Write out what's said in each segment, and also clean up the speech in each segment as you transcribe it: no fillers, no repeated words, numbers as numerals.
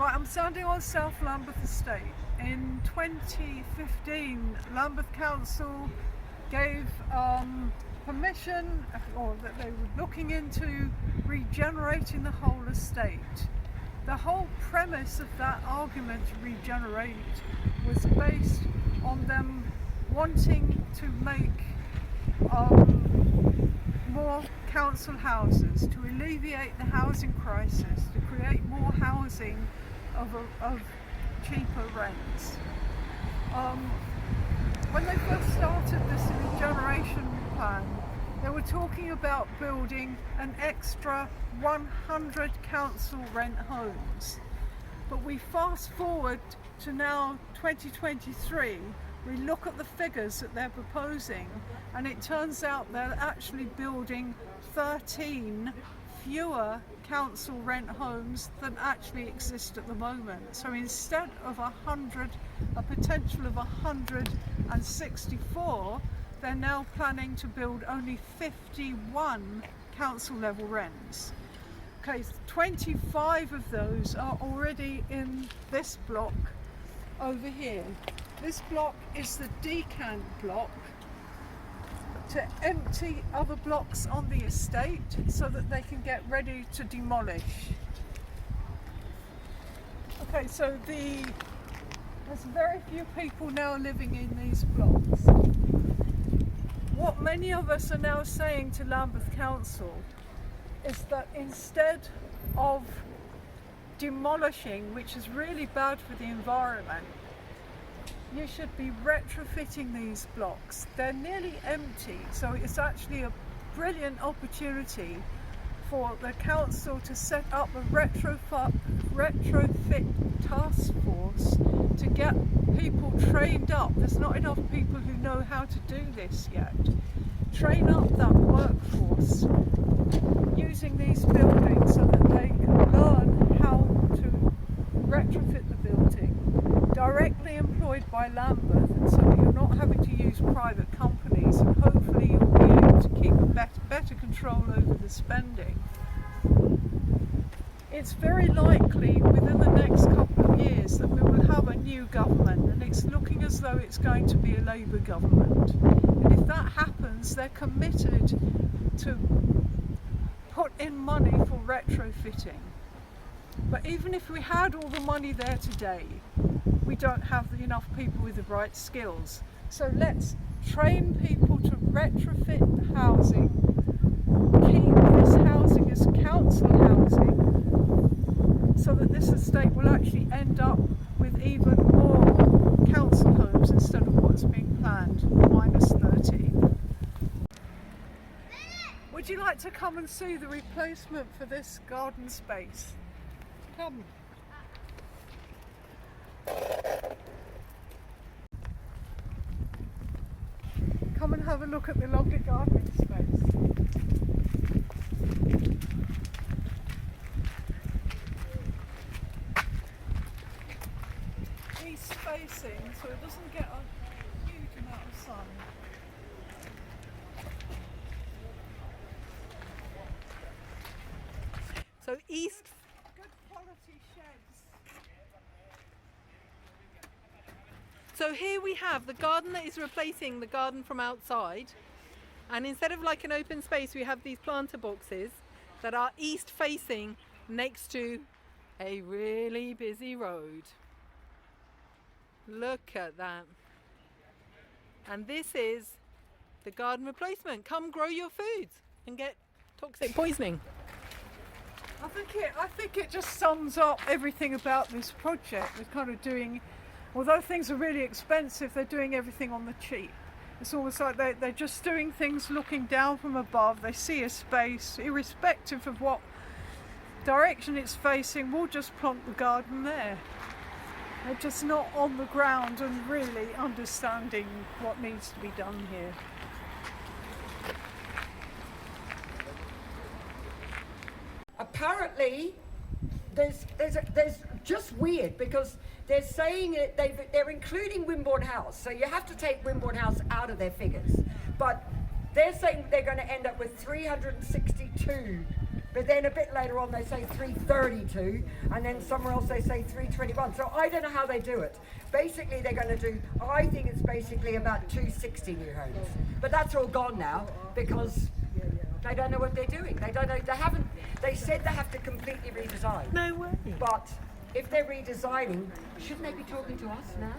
Right, I'm standing on South Lambeth Estate. In 2015, Lambeth Council gave permission, or that they were looking into regenerating the whole estate. The whole premise of that argument to regenerate was based on them wanting to make more council houses, to alleviate the housing crisis, to create more housing of cheaper rents. When they first started this regeneration plan, they were talking about building an extra 100 council rent homes. But we fast forward to now 2023, we look at the figures that they're proposing, and it turns out they're actually building 13 fewer council rent homes than actually exist at the moment. So instead of a potential of 164, they're now planning to build only 51 council level rents. Okay, 25 of those are already in this block over here. This block is the decant block to empty other blocks on the estate so that they can get ready to demolish. Okay, so there's very few people now living in these blocks. What many of us are now saying to Lambeth Council is that instead of demolishing, which is really bad for the environment, you should be retrofitting these blocks. They're nearly empty, so it's actually a brilliant opportunity for the council to set up a retrofit task force to get people trained up. There's not enough people who know how to do this yet. Train up that workforce using these buildings so that they can learn how to retrofit the building, directly employed by Lambeth, and so that you're not having to use private companies, and hopefully you'll be able to keep a better control over the spending. It's very likely within the next couple of years that we will have a new government, and it's looking as though it's going to be a Labour government. And if that happens, they're committed to put in money for retrofitting. But even if we had all the money there today, we don't have enough people with the right skills. So let's train people to retrofit housing, keep this housing as council housing, so that this estate will actually end up with even more council homes instead of what's being planned, minus 30. Would you like to come and see the replacement for this garden space? Come. Come and have a look at the lovely gardening space. East facing, so it doesn't get a huge amount of sun. So east. Good quality sheds. So here we have the garden that is replacing the garden from outside, and instead of like an open space, we have these planter boxes that are east facing next to a really busy road. Look at that. And this is the garden replacement. Come grow your foods and get toxic poisoning. I think it just sums up everything about this project. It's kind of doing, although things are really expensive, they're doing everything on the cheap. It's almost like they're just doing things looking down from above. They see a space, irrespective of what direction it's facing, we'll just plonk the garden there. They're just not on the ground and really understanding what needs to be done here. Apparently, there's just weird, because they're saying they're including Wimborne House, so you have to take Wimborne House out of their figures. But they're saying they're going to end up with 362 but then a bit later on they say 332, and then somewhere else they say 321. So I don't know how they do it. Basically they're going to do, I think it's basically about 260 new homes. But that's all gone now because they don't know what they're doing. They don't know, they said they have to completely redesign. No way. But if they're redesigning, shouldn't they be talking to us now?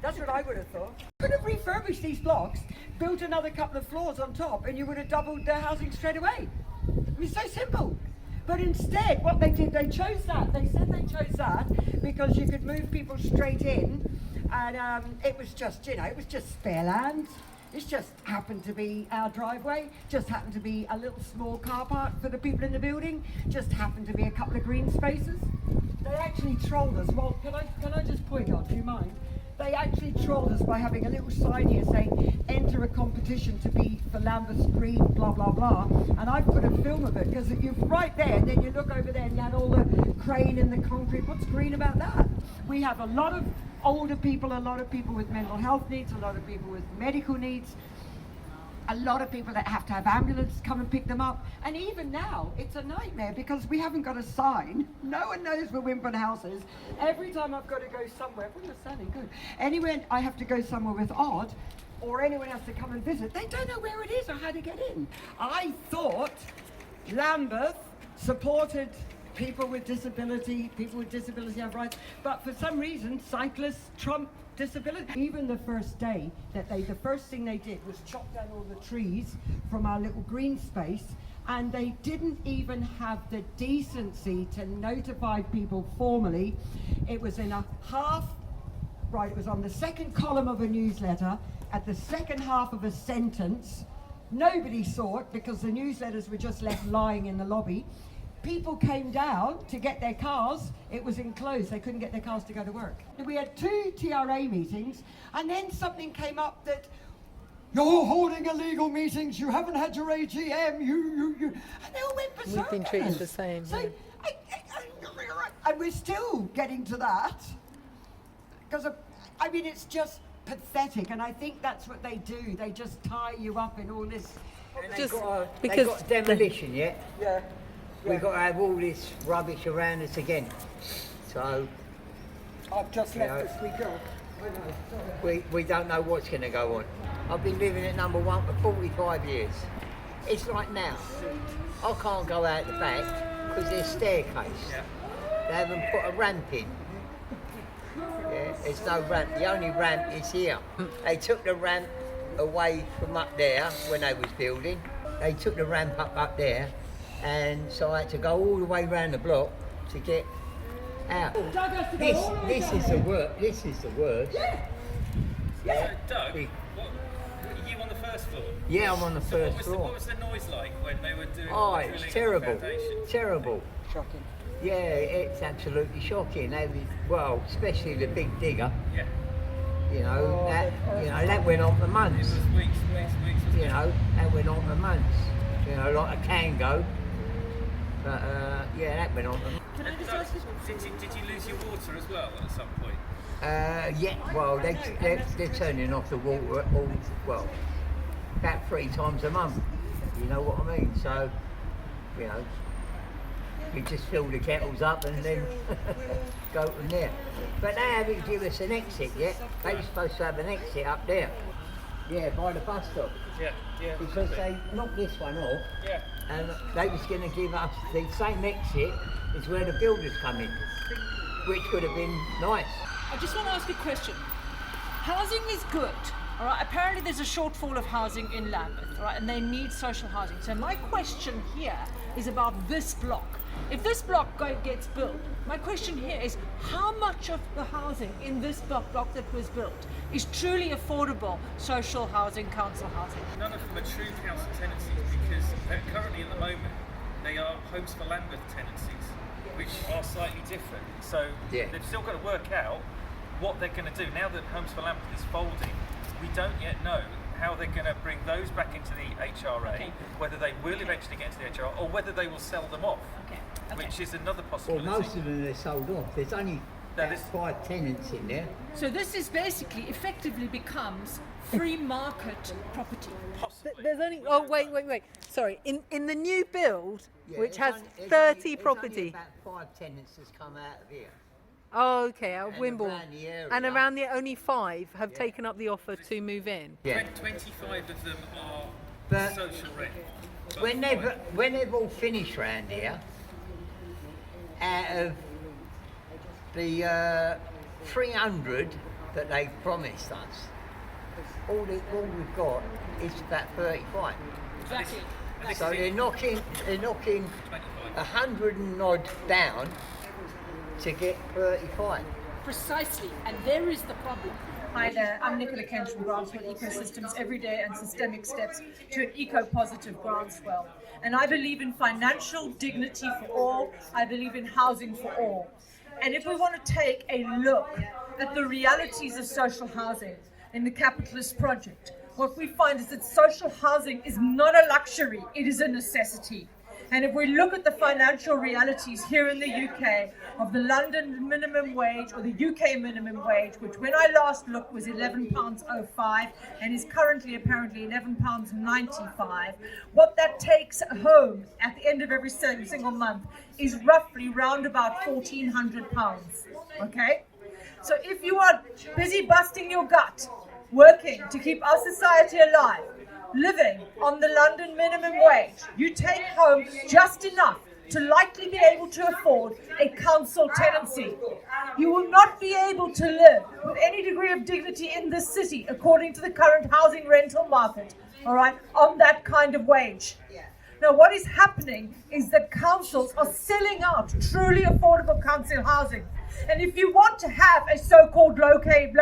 That's what I would have thought. You could have refurbished these blocks, built another couple of floors on top, and you would have doubled their housing straight away. I mean, so simple. But instead, what they did, they chose that. They said they chose that because you could move people straight in, and it was just, it was just spare land. It just happened to be our driveway, just happened to be a little small car park for the people in the building, just happened to be a couple of green spaces. They actually trolled us. Well, can I just point out, do you mind? They actually trolled us by having a little sign here saying, enter a competition to be for Lambeth Green, blah, blah, blah. And I've put a film of it, because you're right there, and then you look over there and you had all the crane and the concrete. What's green about that? We have a lot of older people, a lot of people with mental health needs, a lot of people with medical needs, a lot of people that have to have ambulance come and pick them up. And even now, it's a nightmare because we haven't got a sign. No one knows where Wimbledon House is. Every time I've got to go somewhere, well, you're sounding good. Anywhere I have to go somewhere with Odd, or anyone has to come and visit, they don't know where it is or how to get in. I thought Lambeth supported people with disability have rights, but for some reason, cyclists trump disability. Even the first day that the first thing they did was chop down all the trees from our little green space, and they didn't even have the decency to notify people formally. It was in a it was on the second column of a newsletter, at the second half of a sentence. Nobody saw it because the newsletters were just left lying in the lobby. People came down to get their cars. It was enclosed. They couldn't get their cars to go to work. We had 2 TRA meetings, and then something came up that you're holding illegal meetings. You haven't had your AGM. You. And they all went berserk. We've been treated the same. So, Yeah. and we're still getting to that because it's just pathetic. And I think that's what they do. They just tie you up in all this. Just they because got demolition yet. Yeah. We've got to have all this rubbish around us again. So I've just You left know, this week off. we don't know what's going to go on. I've been living at number 1 for 45 years. It's like now. I can't go out the back because there's staircase. They haven't put a ramp in. Yeah, there's no ramp. The only ramp is here. They took the ramp away from up there when they was building. They took the ramp up there, and so I had to go all the way around the block to get out. This is the worst. This is the worst. So, Doug, are you on the first floor? Yeah, I'm on the first floor. What was the noise like when they were doing Oh, the it's drilling terrible. of the foundations? Terrible. Shocking. Yeah, it's absolutely shocking. Especially the big digger. Yeah. That went on for It months. was weeks. That went on for months. Like a can go. But that went on for months. Can I just ask you, did you lose your water as well at some point? They're turning off the water about 3 times a month. You know what I mean? So, you just fill the kettles up and then go from there. But they haven't given us an exit yet. They were supposed to have an exit up there. Yeah, by the bus stop. Yeah. Because they knocked this one off. Yeah. And they was going to give us the same exit as where the builders come in, which would have been nice. I just want to ask a question. Housing is good, all right? Apparently there's a shortfall of housing in Lambeth, all right? And they need social housing. So my question here is about this block. If this block gets built, my question here is how much of the housing in this block that was built is truly affordable social housing, council housing? None of them are true council tenancies because currently at the moment they are Homes for Lambeth tenancies, which are slightly different. So they've still got to work out what they're going to do. Now that Homes for Lambeth is folding, we don't yet know how they're going to bring those back into the HRA, whether they will eventually get into the HRA or whether they will sell them off, which is another Well, possibility. most of them are sold off. There's only about 5 tenants in there. So this is basically effectively becomes free market property. There's only, oh wait, sorry, in the new build, which it's has only- 30 it's property. only about 5 tenants that's come out of here. Oh, okay, out of And Wimborne. around the area. And around the only 5 have taken up the offer to move in. Yeah. 25 of them are But- social rent. But When they've all finished round here, out of the 300 that they've promised us, all we've got is about 35. Exactly. So they're knocking 100 and odd down to get 35. Precisely, and there is the problem. Hi there, I'm Nicola Kent from Groundswell Ecosystems, Everyday and Systemic Steps to an Eco-Positive Groundswell. And I believe in financial dignity for all, I believe in housing for all. And if we want to take a look at the realities of social housing in the capitalist project, what we find is that social housing is not a luxury, it is a necessity. And if we look at the financial realities here in the UK of the London minimum wage or the UK minimum wage, which when I last looked was £11.05 and is currently apparently £11.95, what that takes home at the end of every single month is roughly round about £1,400. Okay? So if you are busy busting your gut, working to keep our society alive, living on the London minimum wage, you take home just enough to likely be able to afford a council tenancy. You will not be able to live with any degree of dignity in this city, according to the current housing rental market, all right, on that kind of wage. Now, what is happening is that councils are selling out truly affordable council housing. And if you want to have a so-called low-paid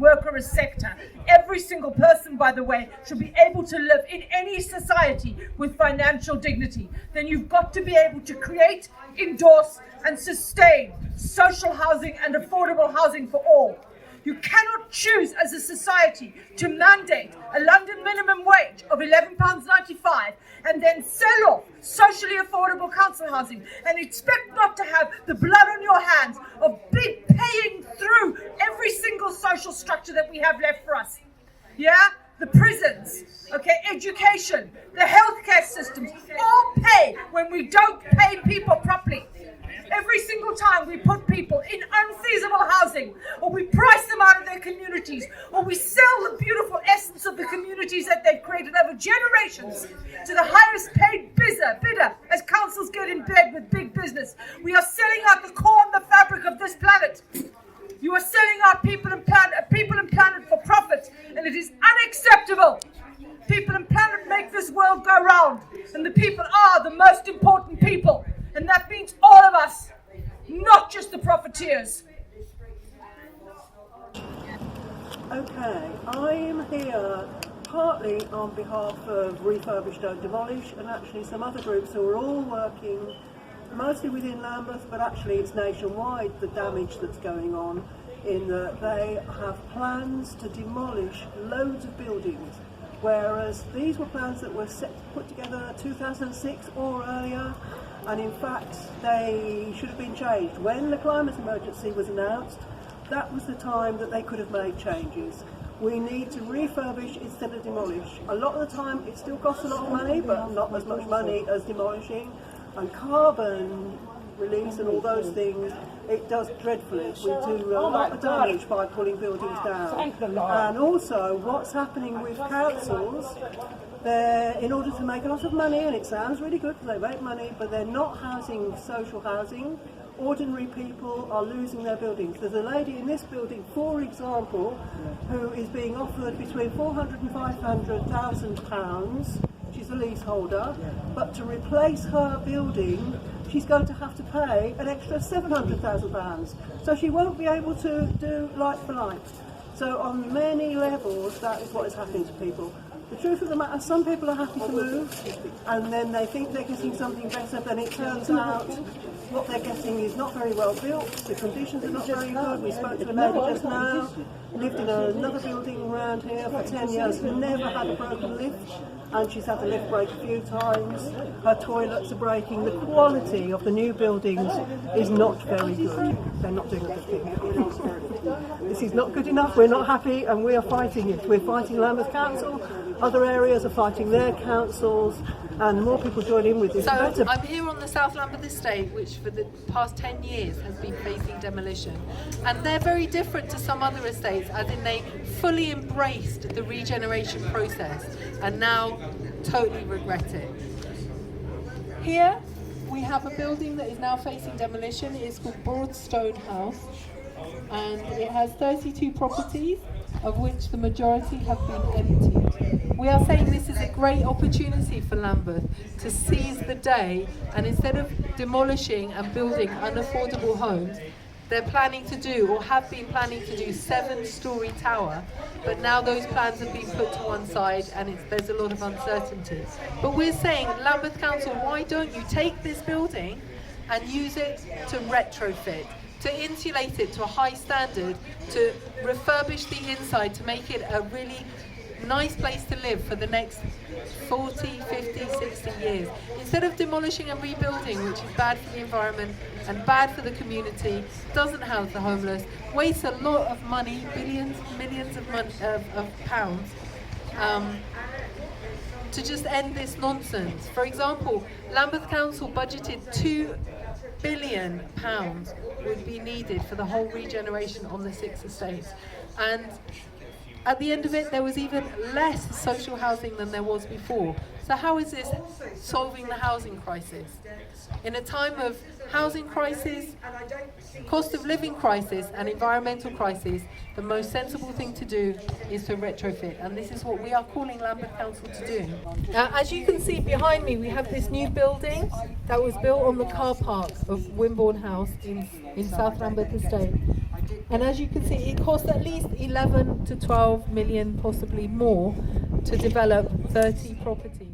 worker sector, every single person, by the way, should be able to live in any society with financial dignity. Then you've got to be able to create, endorse, and sustain social housing and affordable housing for all. You cannot choose as a society to mandate a London minimum wage of £11.95 and then sell off socially affordable council housing and expect not to have the blood on your hands of big paying through every single social structure that we have left for us. Yeah? The prisons, okay, education, the healthcare systems, all pay when we don't pay people properly. Every single time we put people in unfeasible housing, or we price them out of their communities, or we sell the beautiful essence of the communities that they've created over generations to the highest paid bidder as councils get in bed with big business. We are selling out the core and the fabric of this planet. You are selling out people and planet for profit, and it is unacceptable. People and planet make this world go round, and the people are the most important people. And that means all of us, not just the profiteers. Okay, I am here partly on behalf of Refurbished Don't Demolish and actually some other groups who are all working mostly within Lambeth, but actually it's nationwide, the damage that's going on, in that they have plans to demolish loads of buildings, whereas these were plans that were put together 2006 or earlier. And in fact, they should have been changed. When the climate emergency was announced, that was the time that they could have made changes. We need to refurbish instead of demolish. A lot of the time, it still costs a lot of money, but not as much money as demolishing. And carbon release and all those things, it does dreadfully. We do a lot of damage by pulling buildings down. And also, what's happening with councils, they're, in order to make a lot of money, and it sounds really good because they make money, but they're not housing social housing. Ordinary people are losing their buildings. There's a lady in this building, for example, who is being offered between £400,000 and £500,000. She's a leaseholder, but to replace her building, she's going to have to pay an extra £700,000. So she won't be able to do like for like. So on many levels, that is what is happening to people. The truth of the matter, some people are happy to move, and then they think they're getting something better, then it turns out what they're getting is not very well built, the conditions are not very good. We spoke to a lady just now, lived in another building around here for 10 years, never had a broken lift, and she's had the lift break a few times. Her toilets are breaking. The quality of the new buildings is not very good. They're not doing a good thing. This is not good enough. We're not happy, and we are fighting it. We're fighting Lambeth Council. Other areas are fighting their councils, and the more people join in with this, the better. I'm here on the South Lambeth Estate, which for the past 10 years has been facing demolition. And they're very different to some other estates, as in they fully embraced the regeneration process and now totally regret it. Here we have a building that is now facing demolition. It's called Broadstone House, and it has 32 properties, of which the majority have been emptied. We are saying this is a great opportunity for Lambeth to seize the day, and instead of demolishing and building unaffordable homes, they're planning to do, or have been planning to do, 7-storey tower, but now those plans have been put to one side and there's a lot of uncertainty. But we're saying, Lambeth Council, why don't you take this building and use it to retrofit, to insulate it to a high standard, to refurbish the inside, to make it a really nice place to live for the next 40, 50, 60 years. Instead of demolishing and rebuilding, which is bad for the environment and bad for the community, doesn't house the homeless, wastes a lot of money, billions, millions of pounds, to just end this nonsense. For example, Lambeth Council budgeted £2 billion would be needed for the whole regeneration on the 6 estates. And at the end of it, there was even less social housing than there was before. So how is this solving the housing crisis? In a time of housing crisis, cost of living crisis and environmental crisis, the most sensible thing to do is to retrofit, and this is what we are calling Lambeth Council to do. As you can see behind me, we have this new building that was built on the car park of Wimborne House in South Lambeth Estate. And as you can see, it cost at least 11 to 12 million, possibly more, to develop 30 properties.